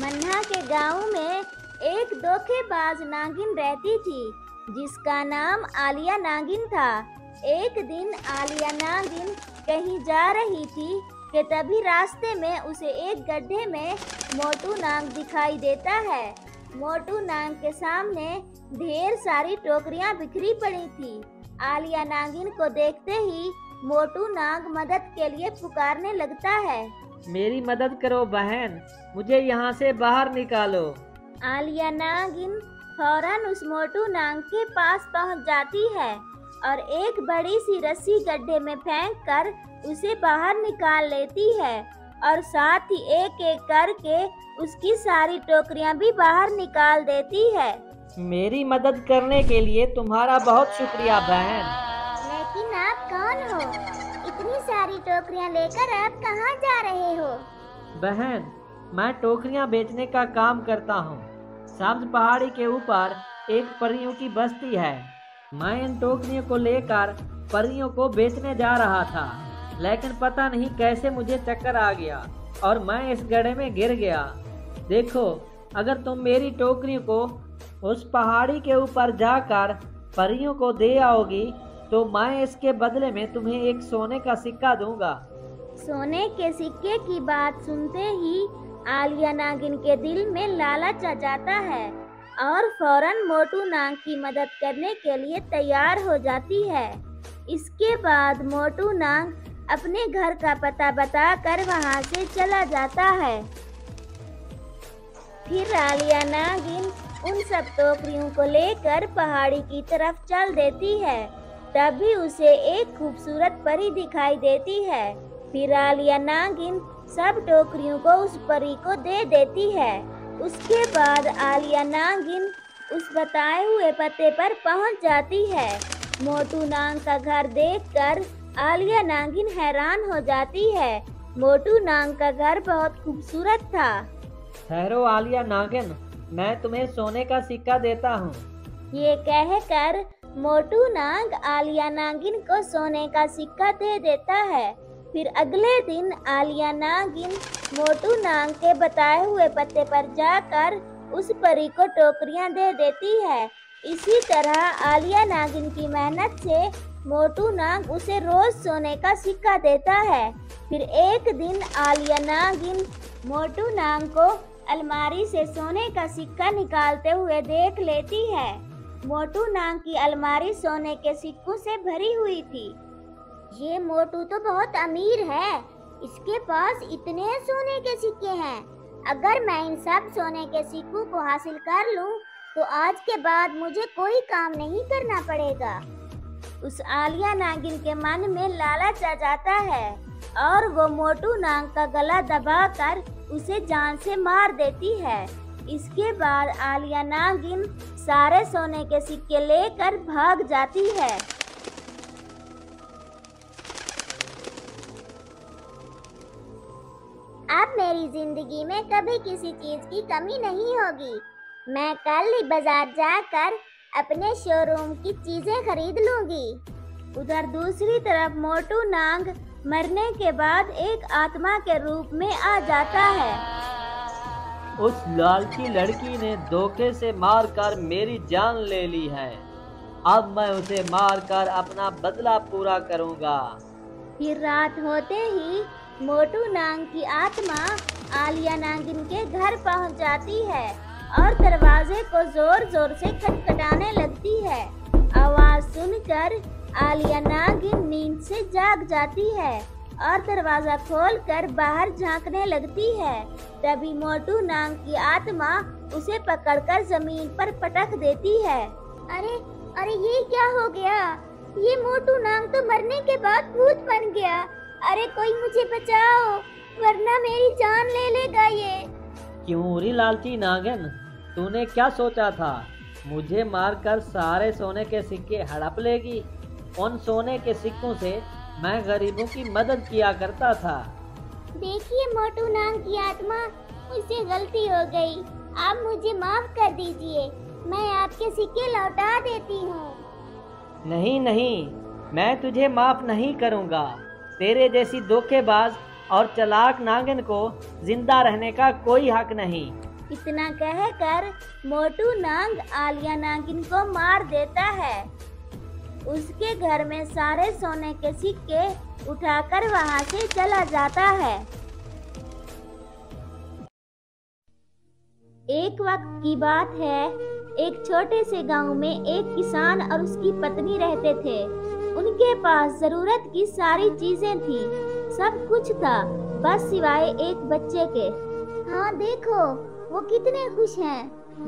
मन्ना के गांव में एक धोखेबाज नागिन रहती थी जिसका नाम आलिया नागिन था। एक दिन आलिया नागिन कहीं जा रही थी कि तभी रास्ते में उसे एक गड्ढे में मोटू नाग दिखाई देता है। मोटू नाग के सामने ढेर सारी टोकरियां बिखरी पड़ी थी। आलिया नागिन को देखते ही मोटू नाग मदद के लिए पुकारने लगता है। मेरी मदद करो बहन, मुझे यहाँ से बाहर निकालो। आलिया नागिन फौरन उस मोटू नाग के पास पहुँच जाती है और एक बड़ी सी रस्सी गड्ढे में फेंककर उसे बाहर निकाल लेती है और साथ ही एक एक करके उसकी सारी टोकरियां भी बाहर निकाल देती है। मेरी मदद करने के लिए तुम्हारा बहुत शुक्रिया बहन। लेकिन आप कौन हो? इतनी सारी टोकरियां लेकर आप कहाँ जा रहे हो? बहन, मैं टोकरियां बेचने का काम करता हूँ। सब्ज पहाड़ी के ऊपर एक परियों की बस्ती है। मैं इन टोकरियों को लेकर परियों को बेचने जा रहा था, लेकिन पता नहीं कैसे मुझे चक्कर आ गया और मैं इस गड्ढे में गिर गया। देखो, अगर तुम मेरी टोकरियों को उस पहाड़ी के ऊपर जाकर परियों को दे आओगी तो मैं इसके बदले में तुम्हें एक सोने का सिक्का दूंगा। सोने के सिक्के की बात सुनते ही आलिया नागिन के दिल में लालच आ जाता है और फौरन मोटू नाग की मदद करने के लिए तैयार हो जाती है। इसके बाद मोटू नाग अपने घर का पता बताकर वहां से चला जाता है। फिर आलिया नागिन उन सब टोकरियों को लेकर पहाड़ी की तरफ चल देती है। तभी उसे एक खूबसूरत परी दिखाई देती है। फिर आलिया नागिन सब टोकरियों को उस परी को दे देती है। उसके बाद आलिया नागिन उस बताए हुए पते पर पहुंच जाती है। मोटू नाग का घर देखकर आलिया नागिन हैरान हो जाती है। मोटू नाग का घर बहुत खूबसूरत था। ठहरो आलिया नागिन, मैं तुम्हें सोने का सिक्का देता हूँ। ये कहकर मोटू नाग आलिया नागिन को सोने का सिक्का दे देता है। फिर अगले दिन आलिया नागिन मोटू नाग के बताए हुए पते पर जाकर उस परी को टोकरियां दे देती है। इसी तरह आलिया नागिन की मेहनत से मोटू नाग उसे रोज सोने का सिक्का देता है। फिर एक दिन आलिया नागिन मोटू नाग को अलमारी से सोने का सिक्का निकालते हुए देख लेती है। मोटू नाग की अलमारी सोने के सिक्कों से भरी हुई थी। ये मोटू तो बहुत अमीर है, इसके पास इतने सोने के सिक्के हैं। अगर मैं इन सब सोने के सिक्कों को हासिल कर लूं, तो आज के बाद मुझे कोई काम नहीं करना पड़ेगा। उस आलिया नागिन के मन में लालच आ जाता है और वो मोटू नाग का गला दबाकर उसे जान से मार देती है। इसके बाद आलिया नागिन सारे सोने के सिक्के लेकर भाग जाती है। अब मेरी जिंदगी में कभी किसी चीज की कमी नहीं होगी। मैं कल ही बाजार जाकर अपने शोरूम की चीजें खरीद लूंगी। उधर दूसरी तरफ मोटू नाग मरने के बाद एक आत्मा के रूप में आ जाता है। उस लालची लड़की ने धोखे से मारकर मेरी जान ले ली है। अब मैं उसे मारकर अपना बदला पूरा करूंगा। फिर रात होते ही मोटू नाग की आत्मा आलिया नागिन के घर पहुंच जाती है और दरवाजे को जोर जोर से खटखटाने लगती है। आवाज सुनकर आलिया नागिन नींद से जाग जाती है और दरवाजा खोलकर बाहर झांकने लगती है। तभी मोटू नाग की आत्मा उसे पकड़कर जमीन पर पटक देती है। अरे अरे, ये क्या हो गया? ये मोटू नाग तो मरने के बाद भूत बन गया। अरे कोई मुझे बचाओ, वरना मेरी जान ले लेगा ये। क्यों री लालची नागिन, तूने क्या सोचा था? मुझे मारकर सारे सोने के सिक्के हड़प लेगी? उन सोने के सिक्कों से मैं गरीबों की मदद किया करता था। देखिए मोटू नाग की आत्मा, मुझसे गलती हो गई। आप मुझे माफ कर दीजिए, मैं आपके सिक्के लौटा देती हूँ। नहीं नहीं, मैं तुझे माफ नहीं करूँगा। तेरे जैसी धोखेबाज और चालाक नागिन को जिंदा रहने का कोई हक नहीं। इतना कहकर मोटू नाग आलिया नागिन को मार देता है। उसके घर में सारे सोने के सिक्के उठाकर वहां से चला जाता है। एक वक्त की बात है, एक छोटे से गांव में एक किसान और उसकी पत्नी रहते थे। उनके पास जरूरत की सारी चीजें थी, सब कुछ था, बस सिवाय एक बच्चे के। हाँ देखो, वो कितने खुश हैं।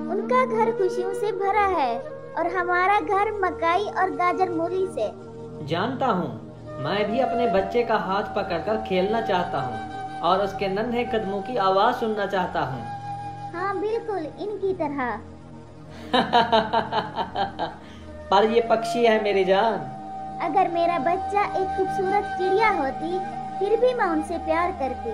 उनका घर खुशियों से भरा है और हमारा घर मकई और गाजर मूली से। जानता हूँ, मैं भी अपने बच्चे का हाथ पकड़कर खेलना चाहता हूँ और उसके नन्हे कदमों की आवाज सुनना चाहता हूँ। हाँ बिल्कुल, इनकी तरह। पर ये पक्षी है मेरी जान। अगर मेरा बच्चा एक खूबसूरत चिड़िया होती, फिर भी मैं उनसे प्यार करती।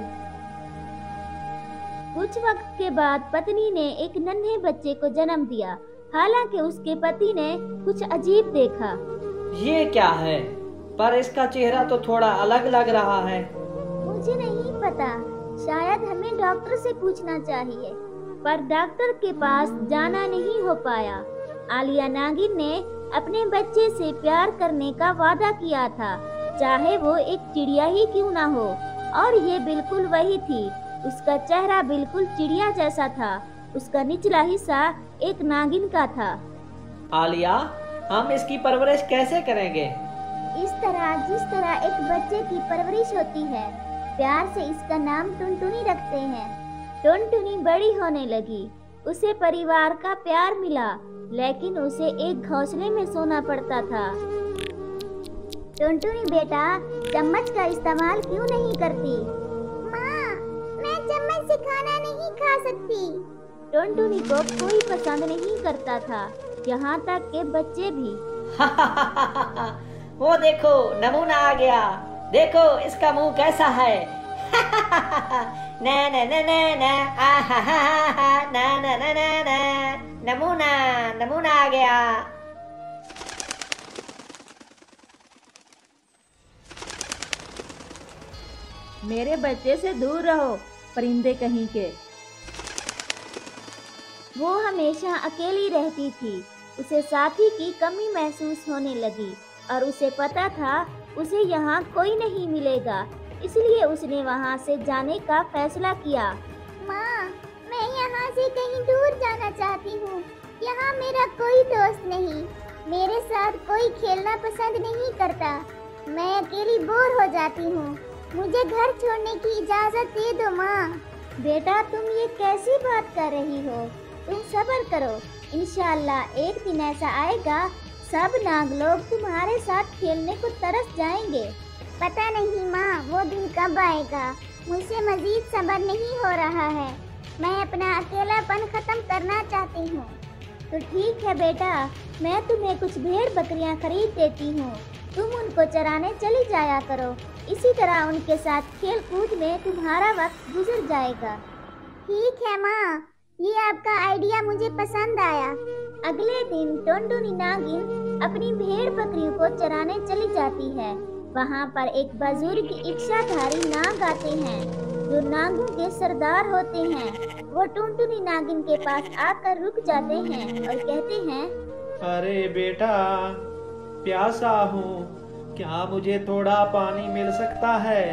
कुछ वक्त के बाद पत्नी ने एक नन्हे बच्चे को जन्म दिया। हालांकि उसके पति ने कुछ अजीब देखा। ये क्या है? पर इसका चेहरा तो थोड़ा अलग लग रहा है। मुझे नहीं पता, शायद हमें डॉक्टर से पूछना चाहिए। पर डॉक्टर के पास जाना नहीं हो पाया। आलिया नागिन ने अपने बच्चे से प्यार करने का वादा किया था, चाहे वो एक चिड़िया ही क्यों ना हो। और ये बिल्कुल वही थी। उसका चेहरा बिल्कुल चिड़िया जैसा था। उसका निचला हिस्सा एक नागिन का था। आलिया, हम इसकी परवरिश कैसे करेंगे? इस तरह जिस तरह एक बच्चे की परवरिश होती है। प्यार से इसका नाम टुनटुनी रखते हैं। टुनटुनी बड़ी होने लगी। उसे परिवार का प्यार मिला, लेकिन उसे एक घोंसले में सोना पड़ता था। टुनटुनी बेटा, चम्मच का इस्तेमाल क्यों नहीं करती? माँ, मैं चम्मच से खाना नहीं खा सकती। टुनटुनी को कोई पसंद नहीं करता था, यहाँ तक के बच्चे भी। वो देखो, नमूना आ गया। देखो इसका मुंह कैसा है। ना ना ना ना ना, ना ना ना ना ना, नमूना नमूना आ गया। मेरे बच्चे से दूर रहो, परिंदे कहीं के। वो हमेशा अकेली रहती थी। उसे साथी की कमी महसूस होने लगी और उसे पता था उसे यहाँ कोई नहीं मिलेगा, इसलिए उसने वहाँ से जाने का फैसला किया। माँ, मैं यहाँ से कहीं दूर जाना चाहती हूँ। यहाँ मेरा कोई दोस्त नहीं, मेरे साथ कोई खेलना पसंद नहीं करता। मैं अकेली बोर हो जाती हूँ। मुझे घर छोड़ने की इजाजत दे दो माँ। बेटा, तुम ये कैसी बात कर रही हो? तुम सब्र करो, इंशाअल्लाह एक दिन ऐसा आएगा, सब नाग लोग तुम्हारे साथ खेलने को तरस जाएंगे। पता नहीं माँ, वो दिन कब आएगा। मुझसे मजीद सब्र नहीं हो रहा है। मैं अपना अकेलापन खत्म करना चाहती हूँ। तो ठीक है बेटा, मैं तुम्हें कुछ भेड़ बकरियाँ खरीद देती हूँ। तुम उनको चराने चली जाया करो। इसी तरह उनके साथ खेल कूद में तुम्हारा वक्त गुजर जाएगा। ठीक है माँ, ये आपका आइडिया मुझे पसंद आया। अगले दिन टुनटुनी नागिन अपनी भेड़ बकरियों को चराने चली जाती है। वहाँ पर एक बुजुर्ग इच्छाधारी नाग आते हैं, जो नागों के सरदार होते हैं। वो टुनटुनी नागिन के पास आकर रुक जाते हैं और कहते हैं, अरे बेटा, प्यासा हूँ, क्या मुझे थोड़ा पानी मिल सकता है?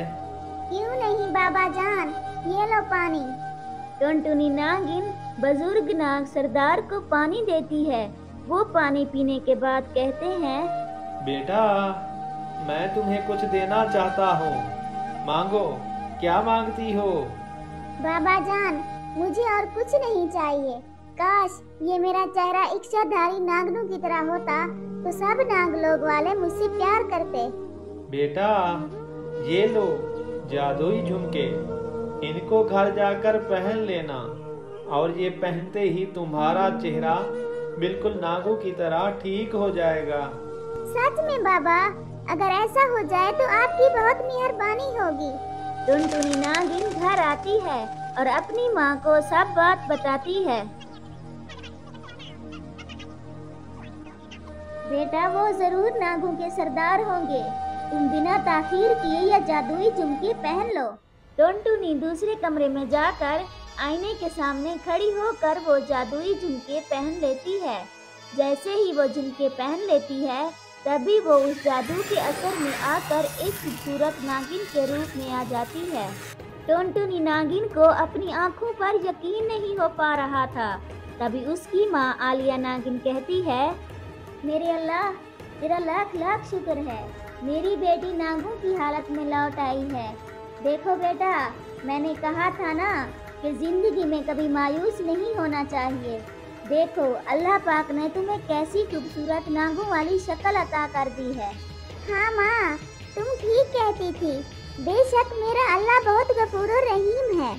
क्यों नहीं बाबा जान, ये लो पानी। टुनटुनी नागिन बुजुर्ग नाग सरदार को पानी देती है। वो पानी पीने के बाद कहते हैं, बेटा, मैं तुम्हें कुछ देना चाहता हूँ, मांगो, क्या मांगती हो? बाबा जान, मुझे और कुछ नहीं चाहिए। काश ये मेरा चेहरा इच्छाधारी नागनों की तरह होता, तो सब नाग लोग वाले मुझसे प्यार करते। बेटा, ये लो जादुई झुमके, इनको घर जाकर पहन लेना, और ये पहनते ही तुम्हारा चेहरा बिल्कुल नागों की तरह ठीक हो जाएगा। सच में बाबा, अगर ऐसा हो जाए तो आपकी बहुत मेहरबानी होगी। टुनटुनी नागिन घर आती है और अपनी माँ को सब बात बताती है। बेटा, वो जरूर नागों के सरदार होंगे। तुम बिना ताखीर किए या जादुई झुमके पहन लो। टुनटुनी दूसरे कमरे में जाकर आईने के सामने खड़ी होकर वो जादुई झुमके पहन लेती है। जैसे ही वो झुमके पहन लेती है तभी वो उस जादू के असर में आकर एक खूबसूरत नागिन के रूप में आ जाती है। टुनटुनी नागिन को अपनी आंखों पर यकीन नहीं हो पा रहा था। तभी उसकी माँ आलिया नागिन कहती है, मेरे अल्लाह, तेरा लाख लाख शुक्र है, मेरी बेटी नागों की हालत में लौट आई है। देखो बेटा, मैंने कहा था ना कि जिंदगी में कभी मायूस नहीं होना चाहिए। देखो अल्लाह पाक ने तुम्हें कैसी खूबसूरत नागों वाली शक्ल अता कर दी है। हाँ माँ, तुम ठीक कहती थी। बेशक मेरा अल्लाह बहुत गफूर रहीम है।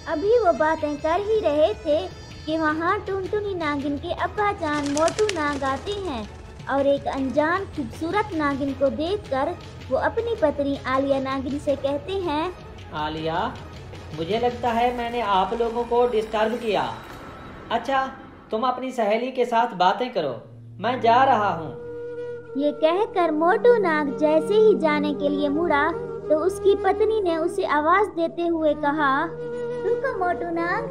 अभी वो बातें कर ही रहे थे कि वहाँ टुनटुनी नागिन के अब्बा जान मोटू नाग आते हैं और एक अनजान खूबसूरत नागिन को देखकर वो अपनी पत्नी आलिया नागिन से कहते हैं, आलिया, मुझे लगता है मैंने आप लोगों को डिस्टर्ब किया। अच्छा, तुम अपनी सहेली के साथ बातें करो, मैं जा रहा हूँ। ये कहकर मोटू नाग जैसे ही जाने के लिए मुड़ा तो उसकी पत्नी ने उसे आवाज देते हुए कहा, रुको मोटू नाग,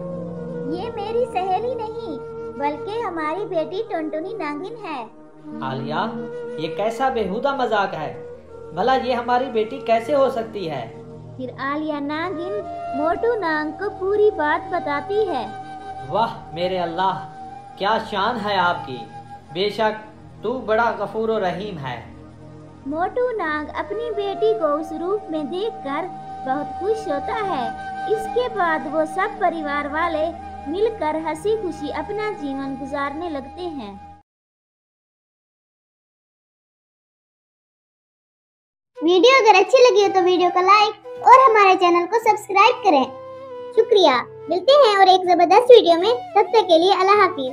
ये मेरी सहेली नहीं बल्कि हमारी बेटी टुनटुनी नागिन है। आलिया, ये कैसा बेहुदा मजाक है? भला ये हमारी बेटी कैसे हो सकती है? फिर आलिया नागिन मोटू नाग को पूरी बात बताती है। वाह मेरे अल्लाह, क्या शान है आपकी। बेशक तू बड़ा गफूर रहीम है। मोटू नाग अपनी बेटी को उस रूप में देखकर बहुत खुश होता है। इसके बाद वो सब परिवार वाले मिलकर हंसी खुशी अपना जीवन गुजारने लगते हैं। वीडियो अगर अच्छी लगी हो तो वीडियो को लाइक और हमारे चैनल को सब्सक्राइब करें। शुक्रिया। मिलते हैं और एक जबरदस्त वीडियो में, तब तक के लिए अल्लाह हाफिज।